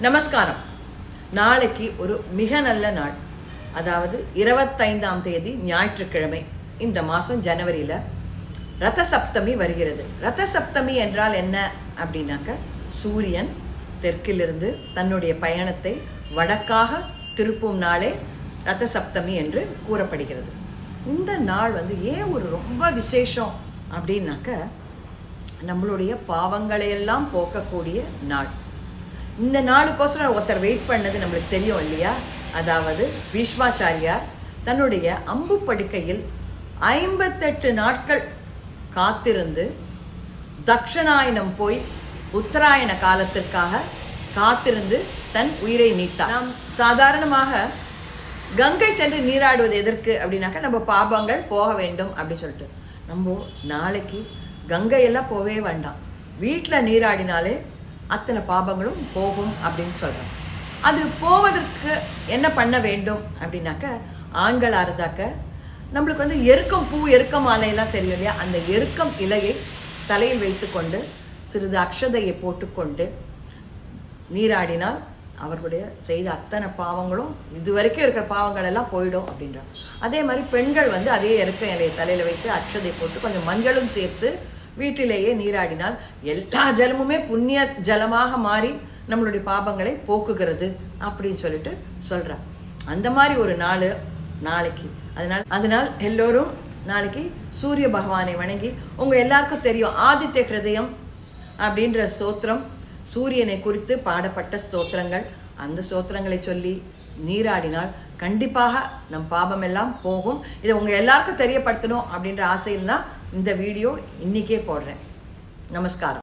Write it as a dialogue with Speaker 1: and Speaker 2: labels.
Speaker 1: நமஸ்காரம். நாளைக்கு ஒரு மிக நல்ல நாள். அதாவது 25ஆம் தேதி ஞாயிற்றுக்கிழமை. இந்த மாதம் ஜனவரியில் ரத சப்தமி வருகிறது. ரத சப்தமி என்றால் என்ன அப்படின்னாக்க, சூரியன் தெற்கிலிருந்து தன்னுடைய பயணத்தை வடக்காக திருப்பும் நாளே ரத சப்தமி என்று கூறப்படுகிறது. இந்த நாள் ஏன் ஒரு ரொம்ப விசேஷம் அப்படின்னாக்க, நம்மளுடைய பாவங்களையெல்லாம் போக்கக்கூடிய நாள். இந்த நாளுக்கோசரம் ஒருத்தர் வெயிட் பண்ணது நம்மளுக்கு தெரியும் இல்லையா? அதாவது பீஷ்மாச்சாரியார் தன்னுடைய அம்பு படுக்கையில் 58 நாட்கள் காத்திருந்து தக்ஷணாயனம் போய் உத்தராயண காலத்திற்காக காத்திருந்து தன் உயிரை நீத்தார். நாம் சாதாரணமாக கங்கை சென்று நீராடுவது எதற்கு அப்படின்னாக்கா, நம்ம பாபங்கள் போக வேண்டும் அப்படின்னு சொல்லிட்டு. நம்ம நாளைக்கு கங்கையெல்லாம் போகவே வேண்டாம், வீட்டில் நீராடினாலே அத்தனை பாபங்களும் போகும் அப்படின்னு சொல்கிறோம். அது போவதற்கு என்ன பண்ண வேண்டும் அப்படின்னாக்க, ஆண்களாக இருந்தாக்க நம்மளுக்கு எருக்கம் பூ, எருக்கம் மாலையெல்லாம் தெரியும் இல்லையா? அந்த எருக்கம் இலையை தலையில் வைத்து கொண்டு சிறிது அக்ஷதையை போட்டுக்கொண்டு நீராடினால் அவர்களுடைய செய்த அத்தனை பாவங்களும், இது வரைக்கும் இருக்கிற பாவங்கள் எல்லாம் போயிடும் அப்படின்றாங்க. அதே மாதிரி பெண்கள் அதே எருக்க இலையை தலையில் வைத்து அக்ஷதை போட்டு கொஞ்சம் மஞ்சளும் சேர்த்து வீட்டிலேயே நீராடினால் எல்லா ஜலமுமே புண்ணிய ஜலமாக மாறி நம்மளுடைய பாபங்களை போக்குகிறது அப்படின்னு சொல்லிட்டு சொல்கிறார். அந்த மாதிரி ஒரு நாள் நாளைக்கு. அதனால் எல்லோரும் நாளைக்கு சூரிய பகவானை வணங்கி, உங்கள் எல்லாருக்கும் தெரியும் ஆதித்ய ஹிருதயம் அப்படின்ற ஸ்தோத்திரம், சூரியனை குறித்து பாடப்பட்ட ஸ்தோத்திரங்கள். அந்த ஸ்தோத்திரங்களை சொல்லி நீராடினால் கண்டிப்பாக நம் பாபம் எல்லாம் போகும். இதை உங்கள் எல்லாருக்கும் தெரியப்படுத்தணும் அப்படின்ற ஆசையில் தான் இந்த வீடியோ இன்றைக்கே போடுறேன். நமஸ்காரம்.